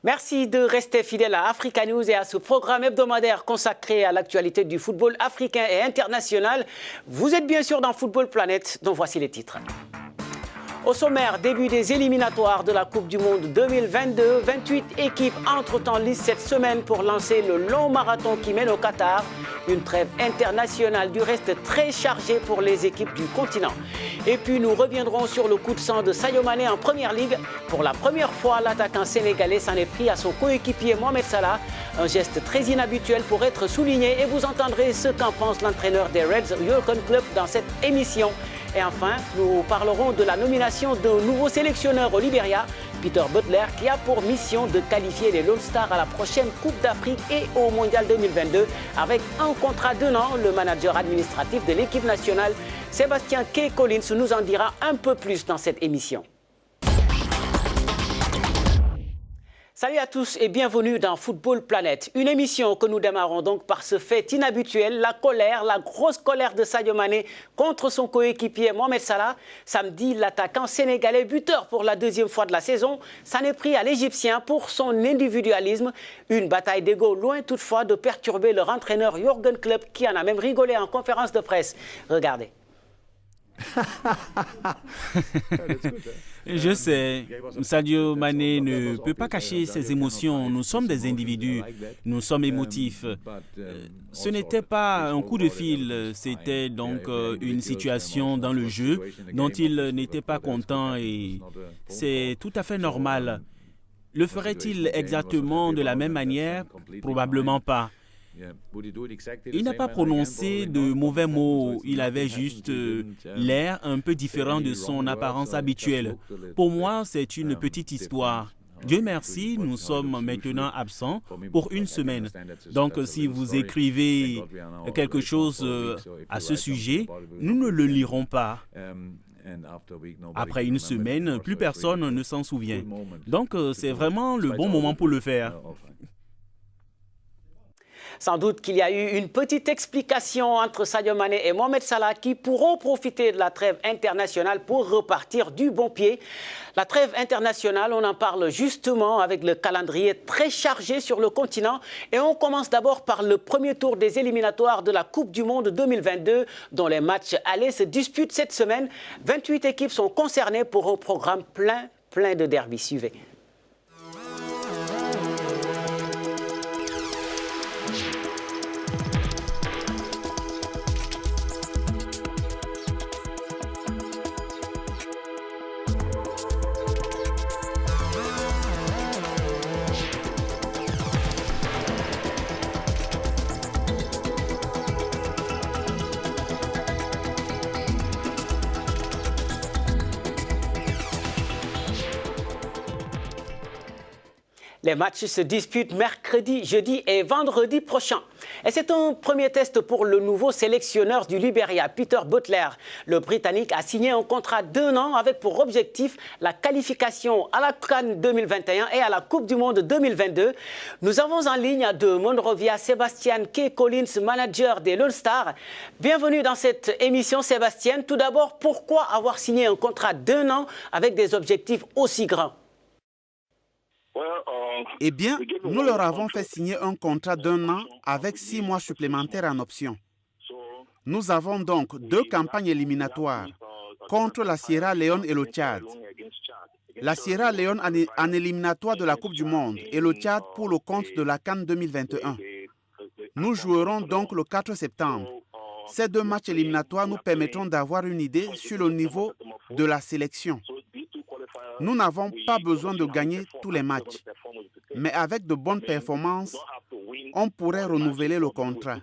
Merci de rester fidèle à Africa News et à ce programme hebdomadaire consacré à l'actualité du football africain et international. Vous êtes bien sûr dans Football Planet, dont voici les titres. Au sommaire, début des éliminatoires de la Coupe du Monde 2022. 28 équipes entrent en lice cette semaine pour lancer le long marathon qui mène au Qatar. Une trêve internationale du reste très chargée pour les équipes du continent. Et puis nous reviendrons sur le coup de sang de Sadio Mané en Première Ligue. Pour la première fois, l'attaquant sénégalais s'en est pris à son coéquipier Mohamed Salah. Un geste très inhabituel pour être souligné et vous entendrez ce qu'en pense l'entraîneur des Reds Jürgen Klopp dans cette émission. Et enfin, nous parlerons de la nomination d'un nouveau sélectionneur au Libéria, Peter Butler, qui a pour mission de qualifier les Lone Stars à la prochaine Coupe d'Afrique et au Mondial 2022 avec un contrat d'1 an. Le manager administratif de l'équipe nationale, Sébastien K. Collins, nous en dira un peu plus dans cette émission. Salut à tous et bienvenue dans Football Planet, une émission que nous démarrons donc par ce fait inhabituel, la colère, la grosse colère de Sadio Mané contre son coéquipier Mohamed Salah. Samedi, l'attaquant sénégalais buteur pour la deuxième fois de la saison s'en est pris à l'Égyptien pour son individualisme. Une bataille d'ego loin toutefois de perturber leur entraîneur Jürgen Klopp qui en a même rigolé en conférence de presse. Regardez. Je sais, Sadio Mané ne peut pas cacher ses émotions. Nous sommes des individus, nous sommes émotifs. Ce n'était pas un coup de fil, c'était donc une situation dans le jeu dont il n'était pas content et c'est tout à fait normal. Le ferait-il exactement de la même manière? Probablement pas. Il n'a pas prononcé de mauvais mots, il avait juste l'air un peu différent de son apparence habituelle. Pour moi, c'est une petite histoire. Dieu merci, nous sommes maintenant absents pour une semaine. Donc, si vous écrivez quelque chose à ce sujet, nous ne le lirons pas. Après une semaine, plus personne ne s'en souvient. Donc, c'est vraiment le bon moment pour le faire. Sans doute qu'il y a eu une petite explication entre Sadio Mané et Mohamed Salah qui pourront profiter de la trêve internationale pour repartir du bon pied. La trêve internationale, on en parle justement avec le calendrier très chargé sur le continent. Et on commence d'abord par le premier tour des éliminatoires de la Coupe du Monde 2022 dont les matchs allés se disputent cette semaine. 28 équipes sont concernées pour un programme plein de derbys. Suivez. Les matchs se disputent mercredi, jeudi et vendredi prochain. Et c'est un premier test pour le nouveau sélectionneur du Libéria, Peter Butler. Le Britannique a signé un contrat d'1 an avec pour objectif la qualification à la CAN 2021 et à la Coupe du Monde 2022. Nous avons en ligne de Monrovia Sébastien K. Collins, manager des Lone Stars. Bienvenue dans cette émission, Sébastien. Tout d'abord, pourquoi avoir signé un contrat d'1 an avec des objectifs aussi grands? Eh bien, nous leur avons fait signer un contrat d'1 an avec 6 mois supplémentaires en option. Nous avons donc 2 campagnes éliminatoires contre la Sierra Leone et le Tchad. La Sierra Leone en éliminatoire de la Coupe du Monde et le Tchad pour le compte de la CAN 2021. Nous jouerons donc le 4 septembre. Ces 2 matchs éliminatoires nous permettront d'avoir une idée sur le niveau de la sélection. Nous n'avons pas besoin de gagner tous les matchs, mais avec de bonnes performances, on pourrait renouveler le contrat.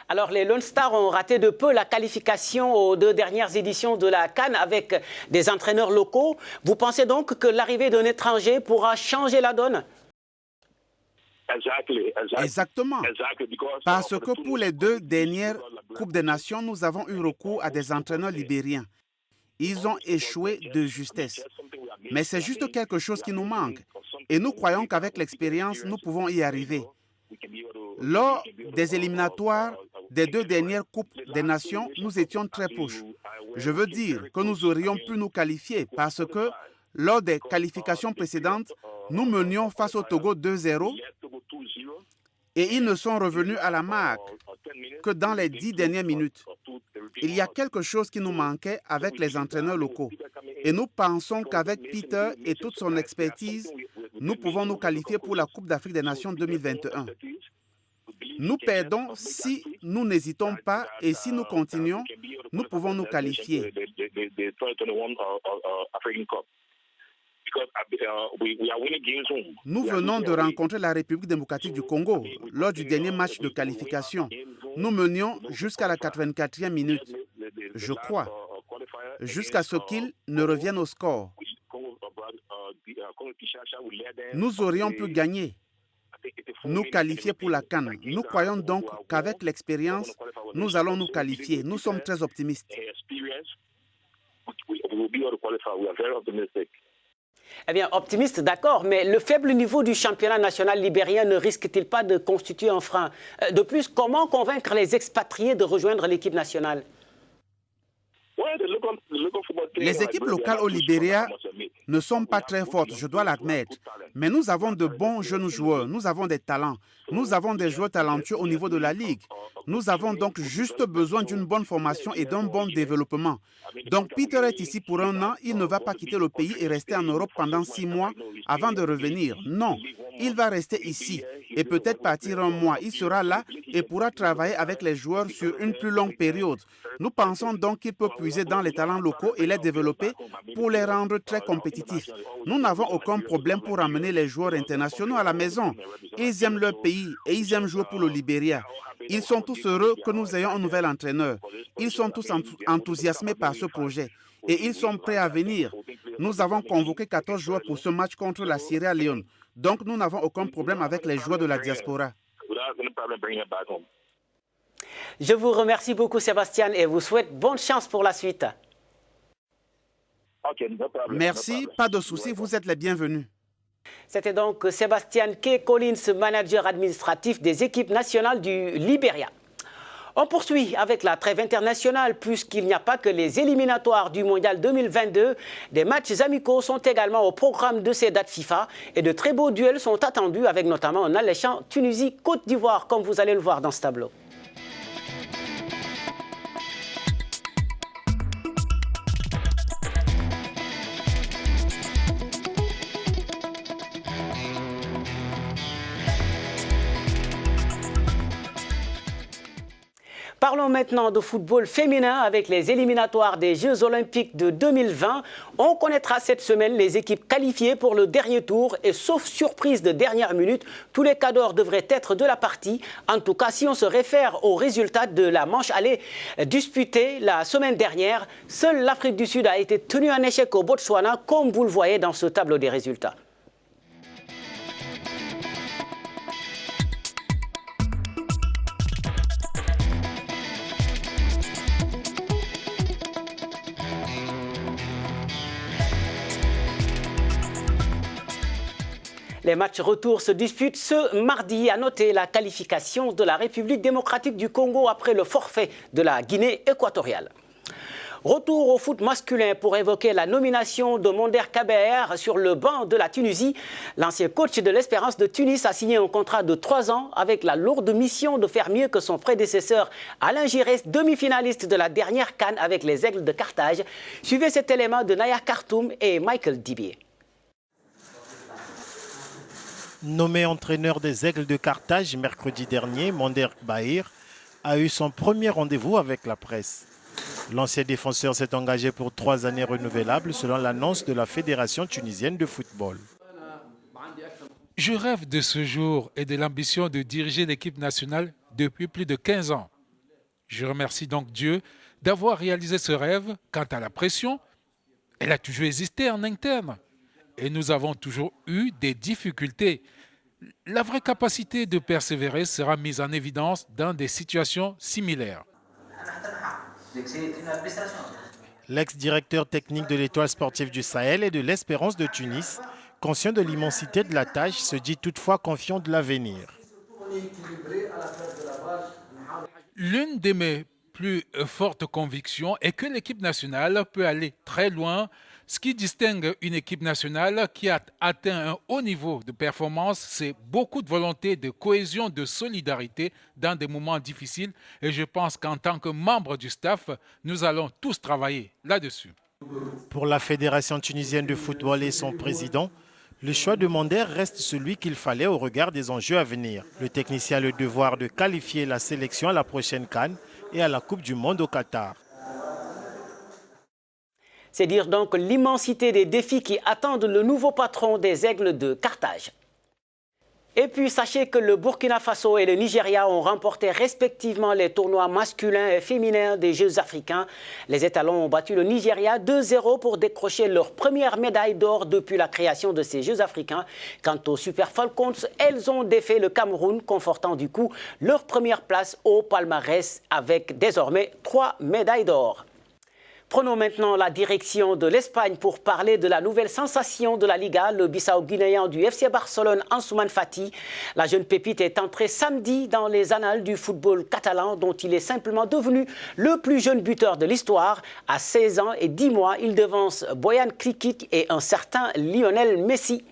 Alors, les Lone Stars ont raté de peu la qualification aux 2 dernières éditions de la CAN avec des entraîneurs locaux. Vous pensez donc que l'arrivée d'un étranger pourra changer la donne? Exactement. Parce que pour les 2 dernières Coupes des Nations, nous avons eu recours à des entraîneurs libériens. Ils ont échoué de justesse. Mais c'est juste quelque chose qui nous manque. Et nous croyons qu'avec l'expérience, nous pouvons y arriver. Lors des éliminatoires des 2 dernières Coupes des Nations, nous étions très proches. Je veux dire que nous aurions pu nous qualifier parce que Lors des qualifications précédentes, nous menions face au Togo 2-0 et ils ne sont revenus à la marque que dans les 10 dernières minutes. Il y a quelque chose qui nous manquait avec les entraîneurs locaux et nous pensons qu'avec Peter et toute son expertise, nous pouvons nous qualifier pour la Coupe d'Afrique des Nations 2021. Nous perdons si nous n'hésitons pas et si nous continuons, nous pouvons nous qualifier. Nous venons de rencontrer la République démocratique du Congo lors du dernier match de qualification. Nous menions jusqu'à la 84e minute, je crois, jusqu'à ce qu'ils ne reviennent au score. Nous aurions pu gagner, nous qualifier pour la CAN. Nous croyons donc qu'avec l'expérience, nous allons nous qualifier. Nous sommes très optimistes. Eh bien, optimiste, d'accord, mais le faible niveau du championnat national libérien ne risque-t-il pas de constituer un frein? De plus, comment convaincre les expatriés de rejoindre l'équipe nationale? Les équipes locales au Libéria ne sont pas très fortes, je dois l'admettre. Mais nous avons de bons jeunes joueurs, nous avons des talents, nous avons des joueurs talentueux au niveau de la Ligue. Nous avons donc juste besoin d'une bonne formation et d'un bon développement. Donc Peter est ici pour un an, il ne va pas quitter le pays et rester en Europe pendant 6 mois avant de revenir. Non, il va rester ici et peut-être partir un mois. Il sera là et pourra travailler avec les joueurs sur une plus longue période. Nous pensons donc qu'il peut puiser dans les talents locaux et les développer pour les rendre très compétitifs. Nous n'avons aucun problème pour amener les joueurs internationaux à la maison. Ils aiment leur pays et ils aiment jouer pour le Libéria. Ils sont tous heureux que nous ayons un nouvel entraîneur. Ils sont tous enthousiasmés par ce projet et ils sont prêts à venir. Nous avons convoqué 14 joueurs pour ce match contre la Sierra Leone. Donc nous n'avons aucun problème avec les joueurs de la diaspora. Je vous remercie beaucoup, Sébastien, et vous souhaite bonne chance pour la suite. Merci, pas de souci, vous êtes les bienvenus. C'était donc Sébastien K. Collins, manager administratif des équipes nationales du Libéria. On poursuit avec la trêve internationale puisqu'il n'y a pas que les éliminatoires du Mondial 2022. Des matchs amicaux sont également au programme de ces dates FIFA et de très beaux duels sont attendus avec notamment un alléchant Tunisie-Côte d'Ivoire comme vous allez le voir dans ce tableau. Parlons maintenant de football féminin avec les éliminatoires des Jeux Olympiques de 2020. On connaîtra cette semaine les équipes qualifiées pour le dernier tour et sauf surprise de dernière minute, tous les cadors devraient être de la partie. En tout cas, si on se réfère aux résultats de la manche allée disputée la semaine dernière, seule l'Afrique du Sud a été tenue en échec au Botswana, comme vous le voyez dans ce tableau des résultats. Les matchs retour se disputent ce mardi. À noter la qualification de la République démocratique du Congo après le forfait de la Guinée équatoriale. Retour au foot masculin pour évoquer la nomination de Monder Kaber sur le banc de la Tunisie. L'ancien coach de l'Espérance de Tunis a signé un contrat de 3 ans avec la lourde mission de faire mieux que son prédécesseur Alain Giresse, demi-finaliste de la dernière CAN avec les Aigles de Carthage. Suivez cet élément de Naya Khartoum et Michael Dibier. Nommé entraîneur des Aigles de Carthage mercredi dernier, Monder Bahir a eu son premier rendez-vous avec la presse. L'ancien défenseur s'est engagé pour 3 années renouvelables selon l'annonce de la Fédération tunisienne de football. Je rêve de ce jour et de l'ambition de diriger l'équipe nationale depuis plus de 15 ans. Je remercie donc Dieu d'avoir réalisé ce rêve. Quant à la pression, elle a toujours existé en interne. Et nous avons toujours eu des difficultés. La vraie capacité de persévérer sera mise en évidence dans des situations similaires. L'ex-directeur technique de l'Étoile sportive du Sahel et de l'Espérance de Tunis, conscient de l'immensité de la tâche, se dit toutefois confiant de l'avenir. L'une de mes plus fortes convictions est que l'équipe nationale peut aller très loin Ce qui distingue une équipe nationale qui a atteint un haut niveau de performance, c'est beaucoup de volonté, de cohésion, de solidarité dans des moments difficiles. Et je pense qu'en tant que membre du staff, nous allons tous travailler là-dessus. Pour la Fédération tunisienne de football et son président, le choix de Monder reste celui qu'il fallait au regard des enjeux à venir. Le technicien a le devoir de qualifier la sélection à la prochaine CAN et à la Coupe du Monde au Qatar. C'est dire donc l'immensité des défis qui attendent le nouveau patron des Aigles de Carthage. Et puis sachez que le Burkina Faso et le Nigeria ont remporté respectivement les tournois masculins et féminins des Jeux africains. Les étalons ont battu le Nigeria 2-0 pour décrocher leur première médaille d'or depuis la création de ces Jeux africains. Quant aux Super Falcons, elles ont défait le Cameroun, confortant du coup leur première place au palmarès avec désormais 3 médailles d'or. Prenons maintenant la direction de l'Espagne pour parler de la nouvelle sensation de la Liga, le Bissau-Guinéen du FC Barcelone, Ansu Fati. La jeune pépite est entrée samedi dans les annales du football catalan, dont il est simplement devenu le plus jeune buteur de l'histoire. À 16 ans et 10 mois, il devance Boyan Krikic et un certain Lionel Messi.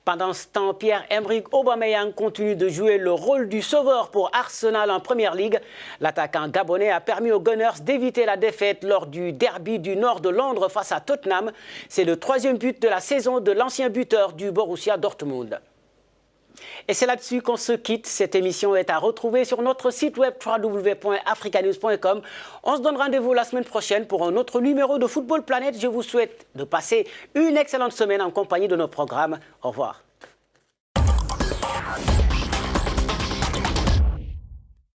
Pendant ce temps, Pierre-Emerick Aubameyang continue de jouer le rôle du sauveur pour Arsenal en Première Ligue. L'attaquant gabonais a permis aux Gunners d'éviter la défaite lors du derby du nord de Londres face à Tottenham. C'est le 3e but de la saison de l'ancien buteur du Borussia Dortmund. Et c'est là-dessus qu'on se quitte. Cette émission est à retrouver sur notre site web www.africanews.com. On se donne rendez-vous la semaine prochaine pour un autre numéro de Football Planet. Je vous souhaite de passer une excellente semaine en compagnie de nos programmes. Au revoir.